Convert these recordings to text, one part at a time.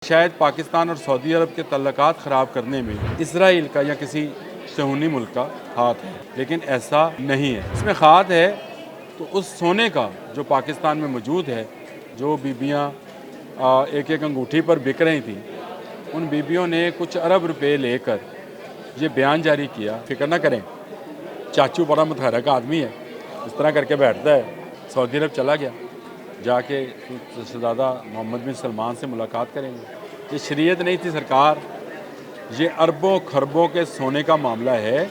शायद पाकिस्तान और सऊदी अरब के तल्लुकात ख़राब करने में इसराइल का या किसी सहूनी मुल्क का हाथ है, लेकिन ऐसा नहीं है। इसमें हाथ है तो उस सोने का जो पाकिस्तान में मौजूद है, जो बीबियाँ एक एक अंगूठी पर बिक रही थी, उन बीबियों ने कुछ अरब रुपए लेकर ये बयान जारी किया। फिक्र ना करें, चाचू बड़ा मुतहरक आदमी है, इस तरह करके बैठता है। सऊदी अरब चला गया, जाके शहज़ादा मोहम्मद बिन सलमान से मुलाकात करेंगे। ये शरीयत नहीं थी सरकार, ये अरबों खरबों के सोने का मामला है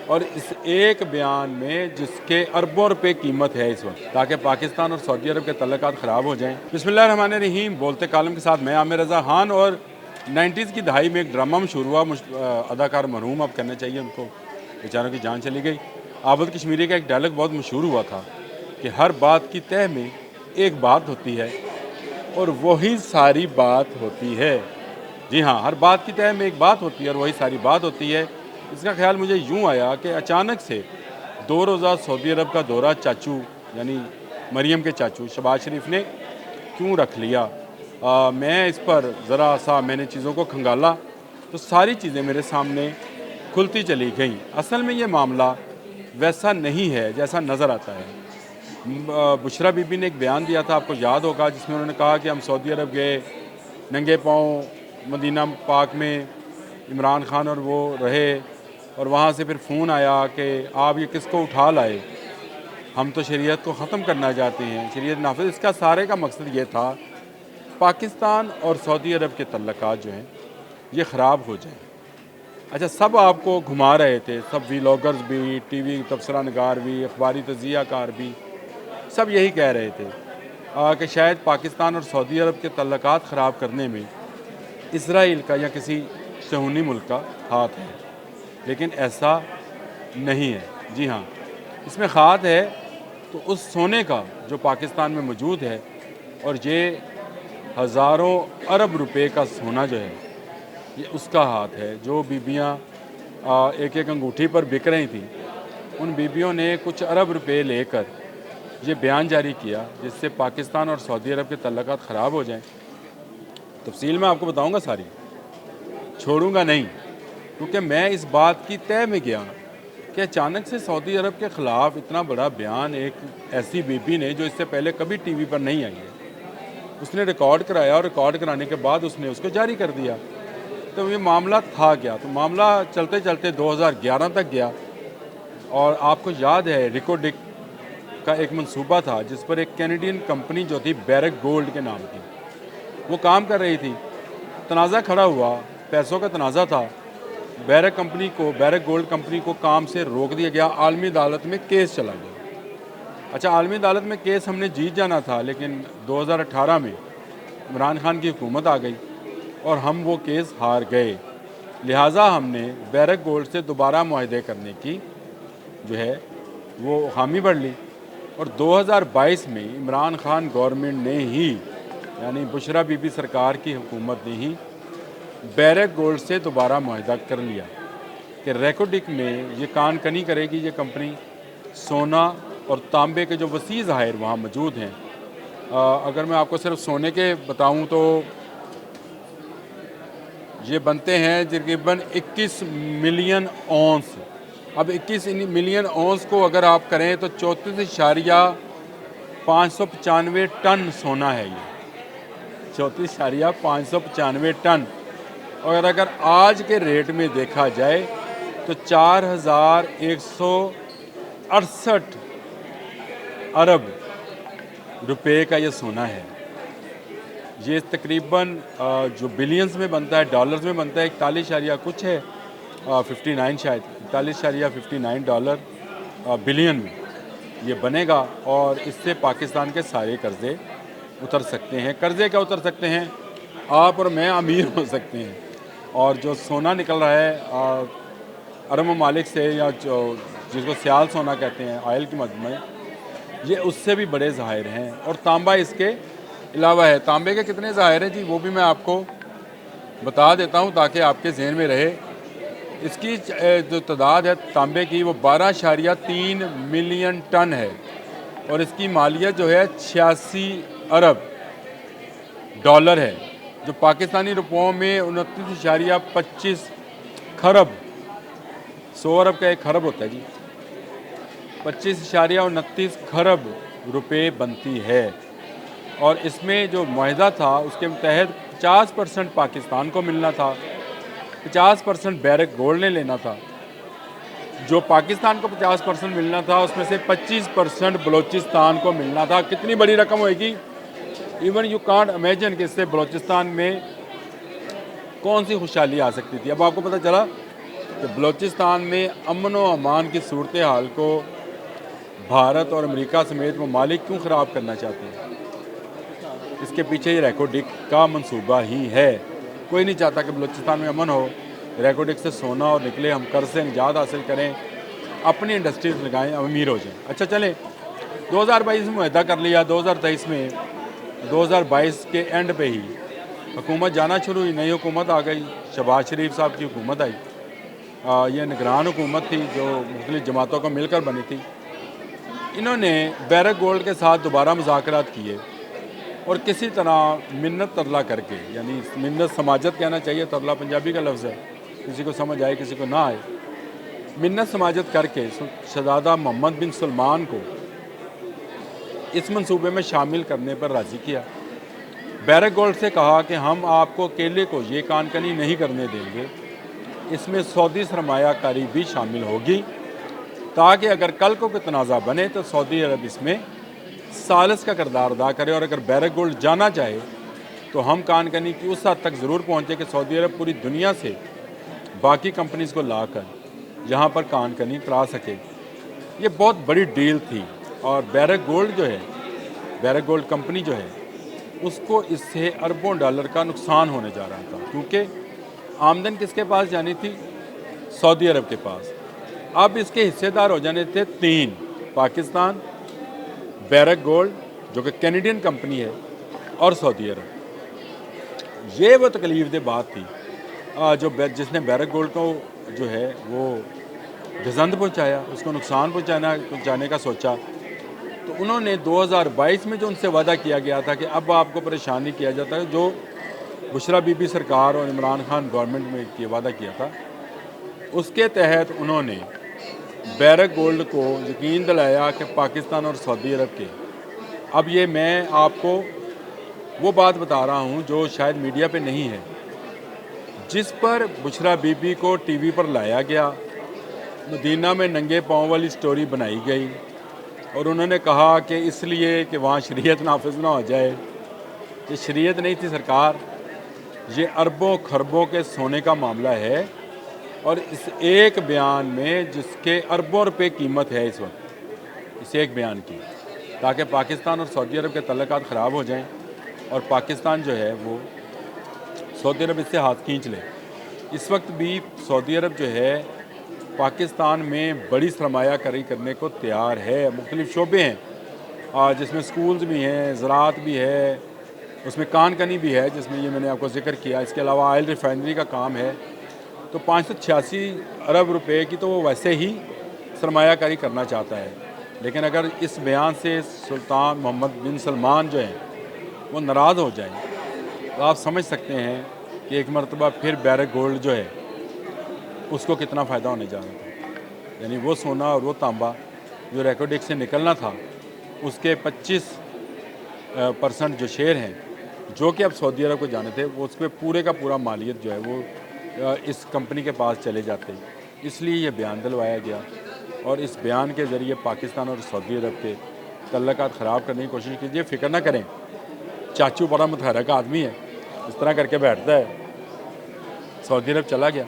और इस एक बयान में जिसके अरबों रुपए कीमत है इस वक्त, ताकि पाकिस्तान और सऊदी अरब के तल्लुकात ख़राब हो जाएं। बिस्मिल्लाहिर्रहमानिर्रहीम। बोलते कालम के साथ मैं आमिर रज़ा खान। और 90s की दहाई में एक ड्रामा मशहूर हुआ, अदाकार मरहूम अब करना चाहिए उनको, बेचारों की जान चली गई। आबद कश्मीरी का एक डायलॉग बहुत मशहूर हुआ था कि हर बात की तह में एक बात होती है और वही सारी बात होती है। जी हाँ, हर बात की तह में एक बात होती है और वही सारी बात होती है। इसका ख्याल मुझे यूँ आया कि अचानक से 2 रोज़ा सऊदी अरब का दौरा चाचू यानी मरियम के चाचू शहबाज शरीफ ने क्यों रख लिया। मैं इस पर ज़रा सा मैंने चीज़ों को खंगाला तो सारी चीज़ें मेरे सामने खुलती चली गईं। असल में ये मामला वैसा नहीं है जैसा नज़र आता है। बुशरा बीबी ने एक बयान दिया था, आपको याद होगा, जिसमें उन्होंने कहा कि हम सऊदी अरब गए, नंगे पाँव मदीना पाक में इमरान खान और वो रहे, और वहाँ से फिर फ़ोन आया कि आप ये किसको उठा लाए, हम तो शरीयत को ख़त्म करना चाहते हैं, शरीयत नाफिज। इसका सारे का मकसद ये था पाकिस्तान और सऊदी अरब के तल्लुकात जो हैं ये ख़राब हो जाएं। अच्छा, सब आपको घुमा रहे थे, सब व्लॉगर्स भी, टीवी तबसरा नगार भी, अखबारी तजिया कार भी, सब यही कह रहे थे कि शायद पाकिस्तान और सऊदी अरब के तल्लुकात ख़राब करने में इसराइल का या किसी सहूनी मुल्क का हाथ है, लेकिन ऐसा नहीं है। जी हाँ, इसमें हाथ है तो उस सोने का जो पाकिस्तान में मौजूद है, और ये हज़ारों अरब रुपए का सोना जो है ये उसका हाथ है। जो बीबियाँ एक एक अंगूठी पर बिक रही थी, उन बीबियों ने कुछ अरब रुपए लेकर ये बयान जारी किया जिससे पाकिस्तान और सऊदी अरब के तल्लुकात ख़राब हो जाएं। तफसील मैं आपको बताऊंगा सारी, छोड़ूंगा नहीं, क्योंकि मैं इस बात की तह में गया कि अचानक से सऊदी अरब के ख़िलाफ़ इतना बड़ा बयान एक ऐसी बीबी ने जो इससे पहले कभी टीवी पर नहीं आई है, उसने रिकॉर्ड कराया और रिकॉर्ड कराने के बाद उसने उसको जारी कर दिया। तो ये मामला था क्या, तो मामला चलते चलते 2011 तक गया। और आपको याद है रिकोडिक का एक मंसूबा था जिस पर एक कैनेडियन कंपनी जो थी बैरक गोल्ड के नाम की, वो काम कर रही थी। तनाज़ा खड़ा हुआ, पैसों का तनाज़ा था, बैरक गोल्ड कंपनी को काम से रोक दिया गया, आलमी अदालत में केस चला गया। अच्छा, आलमी अदालत में केस हमने जीत जाना था, लेकिन 2018 में इमरान खान की हुकूमत आ गई और हम वो केस हार गए। लिहाजा हमने बैरक गोल्ड से दोबारा मुआहदे करने की जो है वो हामी भर ली, और 2022 में इमरान खान गवर्नमेंट ने ही, यानी बुशरा बीबी सरकार की हुकूमत ने ही बैरक गोल्ड से दोबारा मुआहदा कर लिया कि रेकोडिक में ये कान कनी करेगी ये कंपनी। सोना और तांबे के जो वसी ज़खायर वहाँ मौजूद हैं, अगर मैं आपको सिर्फ सोने के बताऊँ तो ये बनते हैं तकरीबन 21 मिलियन औंस। अब 21 मिलियन औंस को अगर आप करें तो 34,595 टन सोना है ये, 34,595 टन। और अगर आज के रेट में देखा जाए तो 4,168 अरब रुपए का ये सोना है। ये तकरीबन जो बिलियंस में बनता है, डॉलर्स में बनता है, 41 कुछ है, 59 शायद 41.59 डॉलर बिलियन में ये बनेगा। और इससे पाकिस्तान के सारे कर्ज़े उतर सकते हैं। कर्ज़े क्या उतर सकते हैं, आप और मैं अमीर हो सकते हैं। और जो सोना निकल रहा है अरब ममालिक से, या जो जिसको सियाल सोना कहते हैं, ऑयल की मद में, ये उससे भी बड़े ज़खायर हैं। और तांबा इसके अलावा है। तांबे के कितने ज़खायर हैं जी, वो भी मैं आपको बता देता हूँ ताकि आपके जहन में रहे। इसकी जो तादाद है तांबे की वो 12.3 मिलियन टन है, और इसकी मालियत जो है 86 अरब डॉलर है। जो पाकिस्तानी रुपयों में 29.25 खरब, 100 अरब का 1 खरब होता है जी, 25.29 खरब रुपए बनती है। और इसमें जो मुआहदा था उसके तहत 50% पाकिस्तान को मिलना था, 50% बैरक गोल्ड ने लेना था। जो पाकिस्तान को 50% मिलना था उसमें से 25% बलूचिस्तान को मिलना था। कितनी बड़ी रकम होएगी, इवन यू कांट इमेजिन कि इससे बलूचिस्तान में कौन सी खुशहाली आ सकती थी। अब आपको पता चला कि बलूचिस्तान में अमन व अमान की सूरत हाल को भारत और अमेरिका समेत ममालिक क्यों ख़राब करना चाहते हैं। इसके पीछे ये रेकोडिक का मंसूबा ही है। कोई नहीं चाहता कि बलूचिस्तान में अमन हो, रेकोडिक से सोना और निकले, हम कर्ज से निजात हासिल करें, अपनी इंडस्ट्रीज लगाएं, अमीर हो जाएं। अच्छा चलें, 2022 में मुआहदा कर लिया, 2023 में 2022 के एंड पे ही हुकूमत जाना शुरू हुई, नई हुकूमत आ गई, शहबाज शरीफ साहब की हुकूमत आई। ये निगरान हुकूमत थी जो मुख्तलिफ जमातों को मिलकर बनी थी। इन्होंने बैरक गोल्ड के साथ दोबारा मुज़ाकरात किए और किसी तरह मिन्नत तरला करके, यानी मिन्नत समाजत कहना चाहिए, तरला पंजाबी का लफ्ज़ है, किसी को समझ आए किसी को ना आए, मिन्नत समाजत करके शहज़ादा मोहम्मद बिन सलमान को इस मंसूबे में शामिल करने पर राज़ी किया। बैरक गोल्ड से कहा कि हम आपको अकेले को ये कानकनी नहीं करने देंगे, इसमें सऊदी सरमायाकारी भी शामिल होगी, ताकि अगर कल को कोई तनाज़ा बने तो सऊदी अरब इसमें सालिस का किरदार अदा करे। और अगर बैरक गोल्ड जाना चाहे तो हम कानकनी की उस हद तक ज़रूर पहुँचे कि सऊदी अरब पूरी दुनिया से बाकी कंपनीज़ को लाकर यहाँ पर कानकनी करा सके। ये बहुत बड़ी डील थी और बैरक गोल्ड जो है, बैरक गोल्ड कंपनी जो है, उसको इससे अरबों डॉलर का नुकसान होने जा रहा था, क्योंकि आमदन किसके पास जानी थी, सऊदी अरब के पास। अब इसके हिस्सेदार हो जाने थे 3, पाकिस्तान, बैरक गोल्ड जो कि कैनेडियन कंपनी है, और सऊदी अरब। ये वो तकलीफ दे बात थी जो जिसने बैरक गोल्ड को जो है वो गजंद पहुँचाया, उसको नुकसान पहुँचाने का सोचा। तो उन्होंने 2022 में जो उनसे वादा किया गया था कि अब आपको परेशान नहीं किया जाता है, जो बुशरा बीबी सरकार और इमरान खान गवर्नमेंट में ये वादा किया था, उसके तहत उन्होंने बैरक गोल्ड को यकीन दिलाया कि पाकिस्तान और सऊदी अरब के, अब ये मैं आपको वो बात बता रहा हूँ जो शायद मीडिया पे नहीं है, जिस पर बुशरा बीबी को टीवी पर लाया गया, मदीना में नंगे पाँव वाली स्टोरी बनाई गई और उन्होंने कहा कि इसलिए कि वहाँ शरीयत नाफिज ना हो जाए। ये शरीयत नहीं थी सरकार, ये अरबों खरबों के सोने का मामला है और इस एक बयान में जिसके अरबों रुपए कीमत है इस वक्त, इस एक बयान की, ताकि पाकिस्तान और सऊदी अरब के तल्लुकात ख़राब हो जाएं और पाकिस्तान जो है वो सऊदी अरब इससे हाथ खींच ले। इस वक्त भी सऊदी अरब जो है पाकिस्तान में बड़ी सरमायाकारी करने को तैयार है। मुख्तलिफ शोबे हैं जिसमें स्कूल्स भी हैं, ज़राअत भी है, उसमें कानकनी भी है जिसमें ये मैंने आपको जिक्र किया। इसके अलावा ऑयल रिफाइनरी का काम है। तो 586 अरब रुपए की तो वो वैसे ही सरमायाकारी करना चाहता है, लेकिन अगर इस बयान से सुल्तान मोहम्मद बिन सलमान जो हैं वो नाराज़ हो जाए तो आप समझ सकते हैं कि एक मरतबा फिर बैरक गोल्ड जो है उसको कितना फ़ायदा होने जा रहा था। यानी वो सोना और वो तांबा जो रेकोडिक से निकलना था, उसके 25% जो शेयर हैं जो कि अब सऊदी अरब को जाने थे, वो उस पर पूरे का पूरा मालियत जो है वो इस कंपनी के पास चले जाते। इसलिए ये बयान दिलवाया गया और इस बयान के ज़रिए पाकिस्तान और सऊदी अरब के तल्लुकात ख़राब करने की कोशिश कीजिए। फ़िक्र ना करें, चाचू बड़ा मुतहरक आदमी है, इस तरह करके बैठता है। सऊदी अरब चला गया,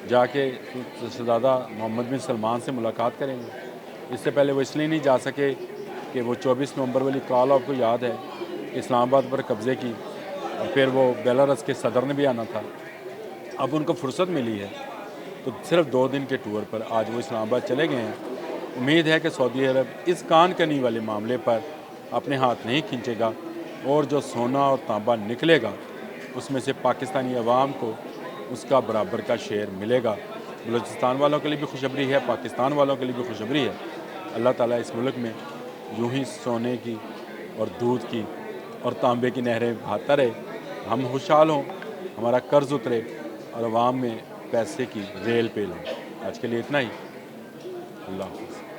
जाके शहज़ादा मोहम्मद बिन सलमान से मुलाकात करेंगे। इससे पहले वो इसलिए नहीं जा सके कि वो 24 नवंबर वाली कॉल आपको याद है, इस्लामाबाद पर कब्ज़े की, और फिर वो बेलारस के सदर ने भी आना था। अब उनको फुर्सत मिली है तो सिर्फ 2 दिन के टूर पर आज वो इस्लामाबाद चले गए हैं। उम्मीद है कि सऊदी अरब इस कानकनी वाले मामले पर अपने हाथ नहीं खींचेगा और जो सोना और तांबा निकलेगा उसमें से पाकिस्तानी अवाम को उसका बराबर का शेयर मिलेगा। बलूचिस्तान वालों के लिए भी खुशखबरी है, पाकिस्तान वालों के लिए भी खुशखबरी है। अल्लाह ताला इस मुल्क में यूं ही सोने की और दूध की और तांबे की नहरें बहाता रहे हम खुशहाल हों, हमारा कर्ज उतरे और अवाम में पैसे की रेल पेल हो। आज के लिए इतना ही। अल्लाह हाफ़िज़।